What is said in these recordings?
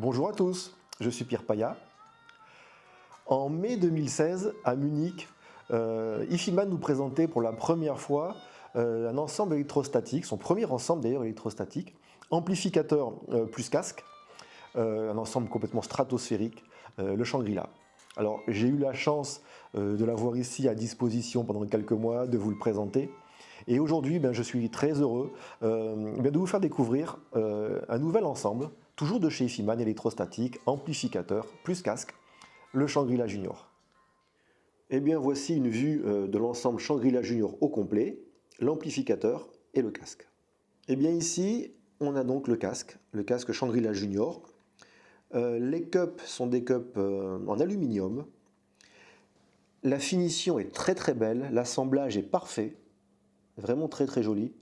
Bonjour à tous, je suis Pierre Paya. En mai 2016, à Munich, IFIMAN nous présentait pour la première fois un ensemble électrostatique, son premier ensemble d'ailleurs électrostatique, amplificateur plus casque, un ensemble complètement stratosphérique, le Shangri-La. Alors j'ai eu la chance de l'avoir ici à disposition pendant quelques mois, de vous le présenter. Et aujourd'hui, je suis très heureux de vous faire découvrir un nouvel ensemble, toujours de chez IFIMAN, électrostatique, amplificateur plus casque, le Shangri-La Junior. Et bien voici une vue de l'ensemble Shangri-La Junior au complet, l'amplificateur et le casque. Et bien ici, on a donc le casque Shangri-La Junior. Les cups sont des cups en aluminium. La finition est très très belle, l'assemblage est parfait, vraiment très très joli.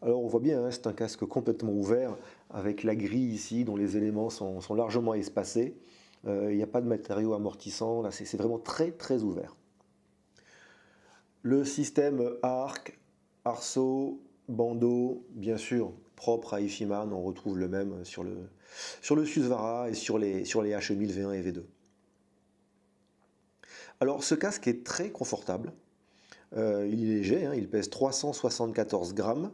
Alors on voit bien, c'est un casque complètement ouvert, avec la grille ici, dont les éléments sont largement espacés. Il n'y a pas de matériaux amortissants, là c'est vraiment très très ouvert. Le système arc, arceau, bandeau, bien sûr, propre à IFIMAN, on retrouve le même sur le Susvara et sur les HE1000 V1 et V2. Alors ce casque est très confortable, il est léger, il pèse 374 grammes,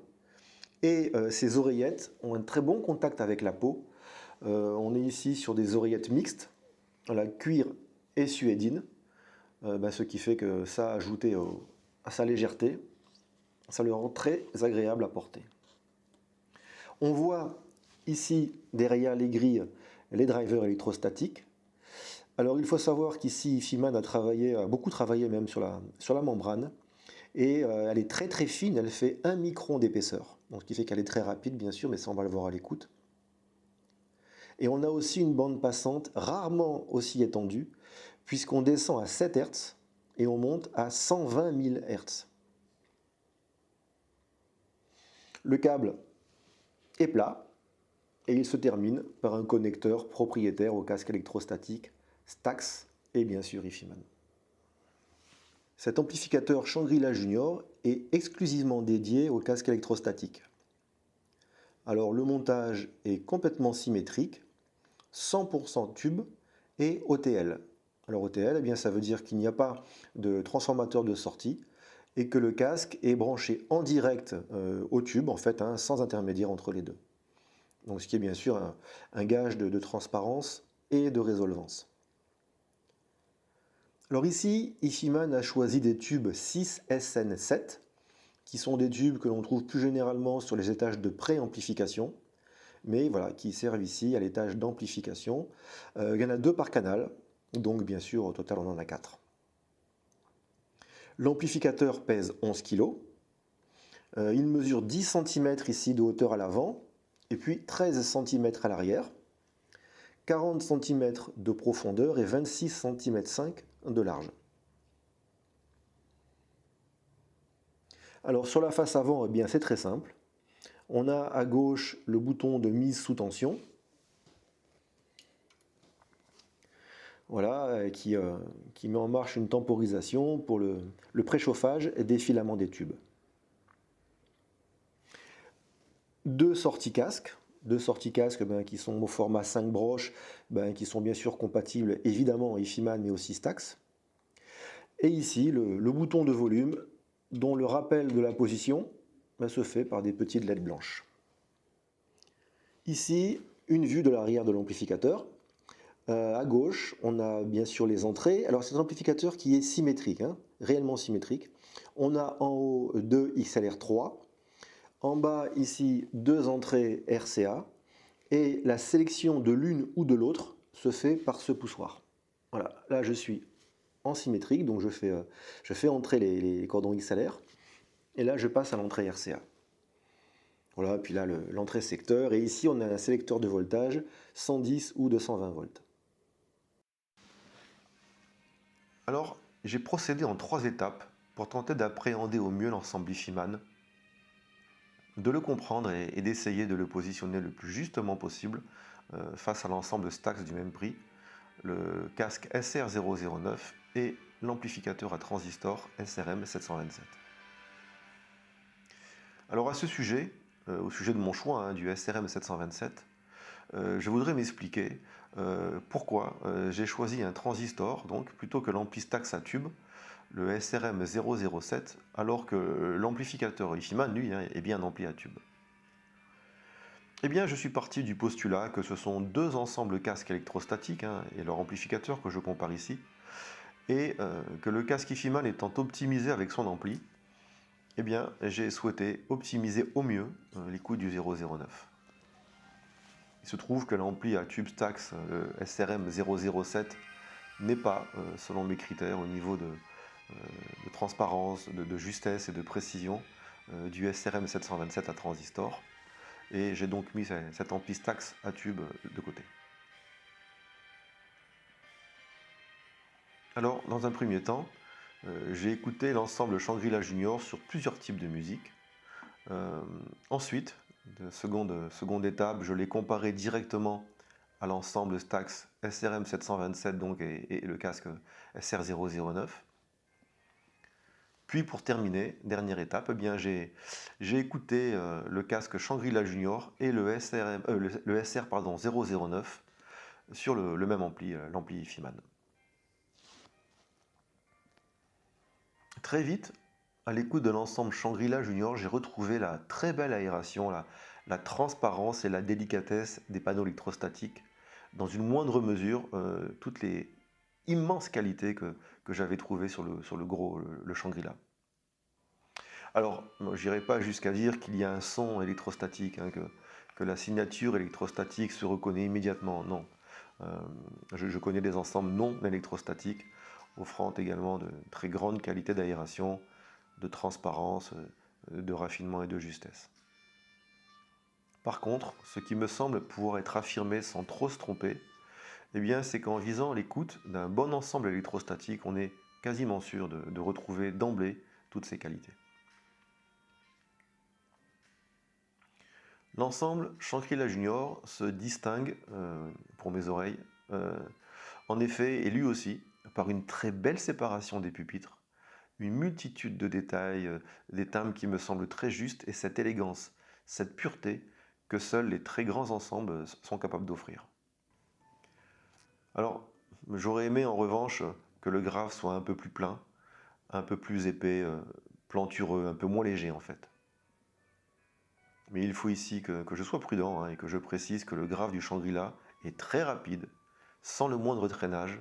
et ces oreillettes ont un très bon contact avec la peau. On est ici sur des oreillettes mixtes, la cuir et suédine, ce qui fait que ça, ajouté à sa légèreté, ça le rend très agréable à porter. On voit ici derrière les grilles les drivers électrostatiques. Alors il faut savoir qu'ici IFIMAN a beaucoup travaillé même sur la membrane, et elle est très très fine, elle fait 1 micron d'épaisseur, donc ce qui fait qu'elle est très rapide bien sûr, mais ça on va le voir à l'écoute. Et on a aussi une bande passante rarement aussi étendue, puisqu'on descend à 7 Hz et on monte à 120 000 Hz. Le câble est plat et il se termine par un connecteur propriétaire au casque électrostatique Stax et bien sûr IFIMAN. Cet amplificateur Shangri-La Junior est exclusivement dédié au casque électrostatique. Alors le montage est complètement symétrique, 100% tube et OTL. Alors OTL, ça veut dire qu'il n'y a pas de transformateur de sortie et que le casque est branché en direct au tube, sans intermédiaire entre les deux. Donc ce qui est bien sûr un gage de transparence et de résolvance. Alors ici, IFIMAN a choisi des tubes 6SN7, qui sont des tubes que l'on trouve plus généralement sur les étages de préamplification, mais voilà, qui servent ici à l'étage d'amplification. Il y en a 2 par canal, donc bien sûr au total on en a 4. L'amplificateur pèse 11 kg, il mesure 10 cm ici de hauteur à l'avant, et puis 13 cm à l'arrière, 40 cm de profondeur et 26 cm 5 de large. Alors sur la face avant, c'est très simple. On a à gauche le bouton de mise sous tension, voilà, qui met en marche une temporisation pour le préchauffage et défilement des tubes. 2 sorties casque qui sont au format 5 broches, qui sont bien sûr compatibles évidemment IFIMAN mais aussi Stax. Et ici le bouton de volume dont le rappel de la position se fait par des petites LED blanches. Ici une vue de l'arrière de l'amplificateur. À gauche, on a bien sûr les entrées. Alors c'est un amplificateur qui est symétrique, réellement symétrique. On a en haut 2 XLR3, en bas ici 2 entrées RCA, et la sélection de l'une ou de l'autre se fait par ce poussoir. Voilà, là je suis en symétrique, donc je fais entrer les cordons XLR, et là je passe à l'entrée RCA. Voilà, puis là l'entrée secteur, et ici on a un sélecteur de voltage 110 ou 220 volts. Alors, j'ai procédé en 3 étapes pour tenter d'appréhender au mieux l'ensemble IFIMAN, de le comprendre et d'essayer de le positionner le plus justement possible face à l'ensemble Stax du même prix, le casque SR009 et l'amplificateur à transistor SRM727. Alors à ce sujet, au sujet de mon choix du SRM727, je voudrais m'expliquer pourquoi j'ai choisi un transistor donc, plutôt que l'ampli Stax à tube, le SRM007, alors que l'amplificateur IFIMAN, lui, hein, est bien un ampli à tube. Eh bien, je suis parti du postulat que ce sont deux ensembles casques électrostatiques hein, et leur amplificateur que je compare ici, et que le casque IFIMAN étant optimisé avec son ampli, eh bien, j'ai souhaité optimiser au mieux l'écoute du 009. Il se trouve que l'ampli à tube Stax, le SRM007, n'est pas, selon mes critères, au niveau de transparence, de justesse et de précision du SRM727 à transistor. Et j'ai donc mis cet ampli Stax à tube de côté. Alors, dans un premier temps, j'ai écouté l'ensemble Shangri-La Junior sur plusieurs types de musique. Ensuite, de seconde étape, je l'ai comparé directement à l'ensemble Stax SRM727 donc, et le casque SR009. Puis pour terminer, dernière étape, eh bien j'ai écouté le casque Shangri-La Junior et le SR009 sur le même ampli, l'ampli IFIMAN. Très vite, à l'écoute de l'ensemble Shangri-La Junior, j'ai retrouvé la très belle aération, la transparence et la délicatesse des panneaux électrostatiques, dans une moindre mesure, toutes les immenses qualités que j'avais trouvées sur le Shangri-La. Alors, je n'irai pas jusqu'à dire qu'il y a un son électrostatique, hein, que la signature électrostatique se reconnaît immédiatement, non. Je connais des ensembles non électrostatiques, offrant également de très grandes qualités d'aération, de transparence, de raffinement et de justesse. Par contre, ce qui me semble pouvoir être affirmé sans trop se tromper, eh bien, c'est qu'en visant l'écoute d'un bon ensemble électrostatique, on est quasiment sûr de retrouver d'emblée toutes ces qualités. L'ensemble Shangri-La Junior se distingue, pour mes oreilles, en effet, et lui aussi, par une très belle séparation des pupitres, une multitude de détails, des timbres qui me semblent très justes, et cette élégance, cette pureté que seuls les très grands ensembles sont capables d'offrir. Alors, j'aurais aimé en revanche que le grave soit un peu plus plein, un peu plus épais, plantureux, un peu moins léger en fait. Mais il faut ici que je sois prudent hein, et que je précise que le grave du Shangri-La est très rapide, sans le moindre traînage,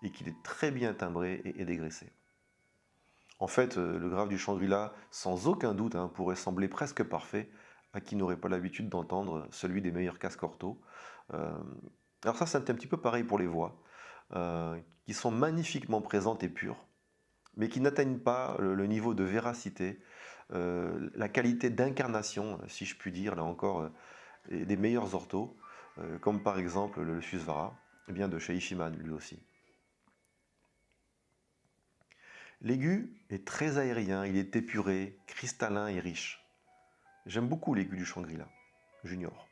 et qu'il est très bien timbré et dégraissé. En fait, le grave du Shangri-La, sans aucun doute, hein, pourrait sembler presque parfait à qui n'aurait pas l'habitude d'entendre celui des meilleurs casques ortho. Alors ça, c'est un petit peu pareil pour les voix, qui sont magnifiquement présentes et pures, mais qui n'atteignent pas le niveau de véracité, la qualité d'incarnation, si je puis dire, là encore, des meilleurs orthos, comme par exemple le Susvara, eh bien de chez IFIMAN lui aussi. L'aigu est très aérien, il est épuré, cristallin et riche. J'aime beaucoup l'aigu du Shangri-La Junior.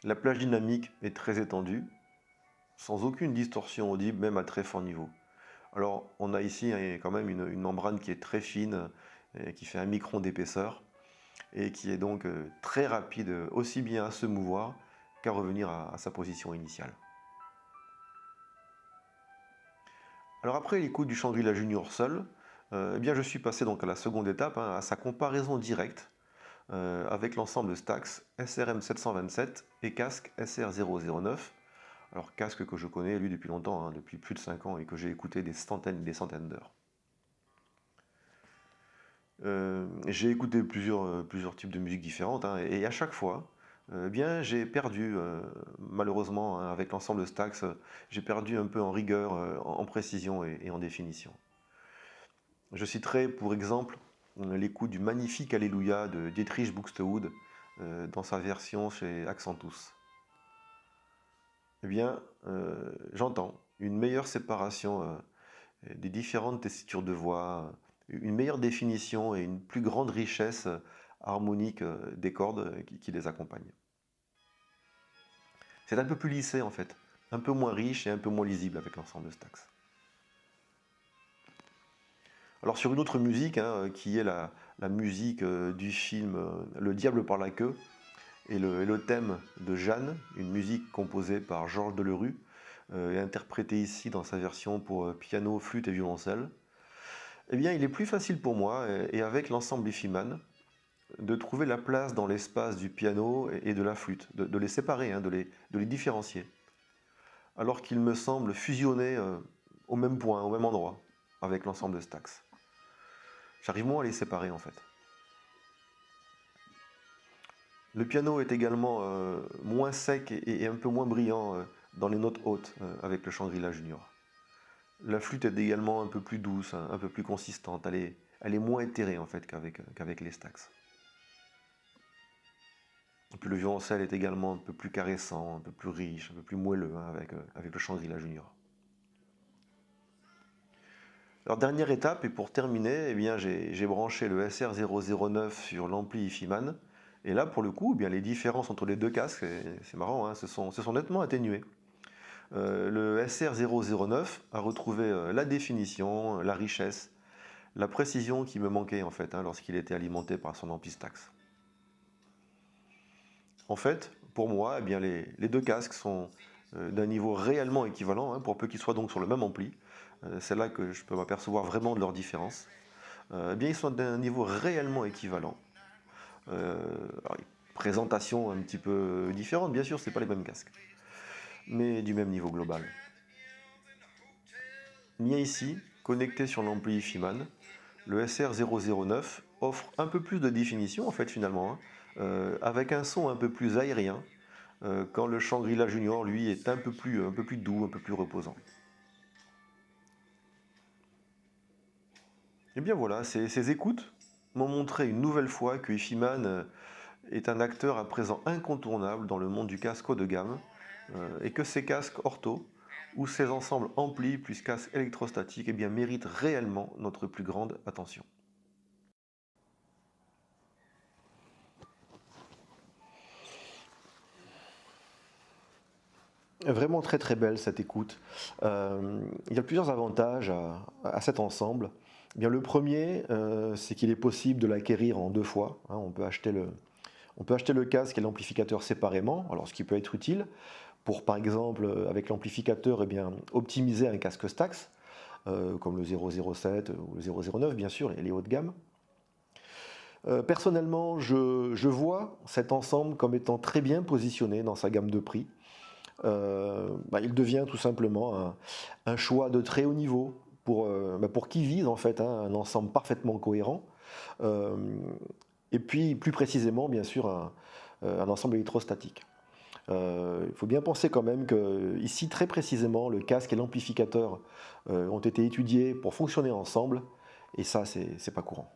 La plage dynamique est très étendue, sans aucune distorsion audible, même à très fort niveau. Alors, on a ici quand même une membrane qui est très fine, qui fait 1 micron d'épaisseur, et qui est donc très rapide, aussi bien à se mouvoir qu'à revenir à sa position initiale. Alors après l'écoute du Shangri-La Junior seul, eh bien je suis passé donc à la seconde étape, hein, à sa comparaison directe avec l'ensemble Stax SRM727 et casque SR009. Alors casque que je connais lui depuis longtemps, hein, depuis plus de 5 ans et que j'ai écouté des centaines et des centaines d'heures. J'ai écouté plusieurs types de musique différentes hein, et à chaque fois, bien j'ai perdu, malheureusement hein, avec l'ensemble Stax, j'ai perdu un peu en rigueur, en précision et en définition. Je citerai pour exemple l'écoute du magnifique Alléluia de Dietrich Buxtehude dans sa version chez Accentus. Eh bien, j'entends une meilleure séparation des différentes tessitures de voix, une meilleure définition et une plus grande richesse harmonique des cordes qui les accompagnent. C'est un peu plus lissé en fait, un peu moins riche et un peu moins lisible avec l'ensemble Stax. Alors sur une autre musique, hein, qui est la musique du film Le Diable par la queue, et le thème de Jeanne, une musique composée par Georges Delerue, et interprétée ici dans sa version pour piano, flûte et violoncelle, eh bien, il est plus facile pour moi, et avec l'ensemble Ifiman, de trouver la place dans l'espace du piano et de la flûte, de les séparer, hein, de les différencier, alors qu'ils me semblent fusionnés au même point, au même endroit, avec l'ensemble de Stax. J'arrive moins à les séparer en fait. Le piano est également moins sec et un peu moins brillant dans les notes hautes avec le Shangri-La Junior. La flûte est également un peu plus douce, un peu plus consistante. Elle est moins éthérée en fait qu'avec les Stax. Et puis le violoncelle est également un peu plus caressant, un peu plus riche, un peu plus moelleux hein, avec le Shangri-La Junior. Alors dernière étape, et pour terminer, eh bien, j'ai branché le SR009 sur l'ampli Ifiman. Et là, pour le coup, eh bien, les différences entre les deux casques, c'est marrant, hein, se sont nettement atténuées. Le SR009 a retrouvé la définition, la richesse, la précision qui me manquait en fait hein, lorsqu'il était alimenté par son ampli Stax. En fait, pour moi, eh bien, les deux casques sont d'un niveau réellement équivalent, hein, pour peu qu'ils soient donc sur le même ampli. C'est là que je peux m'apercevoir vraiment de leur différence. Eh bien, ils sont d'un niveau réellement équivalent. Alors, présentation un petit peu différente, bien sûr, ce n'est pas les mêmes casques, mais du même niveau global. Bien ici, connecté sur l'ampli Ifiman, le SR009 offre un peu plus de définition, en fait, finalement, hein, avec un son un peu plus aérien, quand le Shangri-La Junior, lui, est un peu plus doux, un peu plus reposant. Et bien voilà, ces écoutes m'ont montré une nouvelle fois que Ifiman est un acteur à présent incontournable dans le monde du casque haut de gamme, et que ces casques ortho, ou ces ensembles amplis plus casques électrostatiques, eh bien, méritent réellement notre plus grande attention. Vraiment très très belle cette écoute. Il y a plusieurs avantages à cet ensemble. Eh bien, le premier, c'est qu'il est possible de l'acquérir en deux fois. Hein, on peut acheter le casque et l'amplificateur séparément, alors ce qui peut être utile pour, par exemple, avec l'amplificateur, eh bien, optimiser un casque Stax, comme le 007 ou le 009, bien sûr, et les hauts de gamme. Personnellement, je vois cet ensemble comme étant très bien positionné dans sa gamme de prix. Il devient tout simplement un choix de très haut niveau pour qui vise en fait hein, un ensemble parfaitement cohérent, et puis plus précisément bien sûr un ensemble électrostatique. Il faut bien penser quand même que ici très précisément le casque et l'amplificateur ont été étudiés pour fonctionner ensemble, et ça c'est pas courant.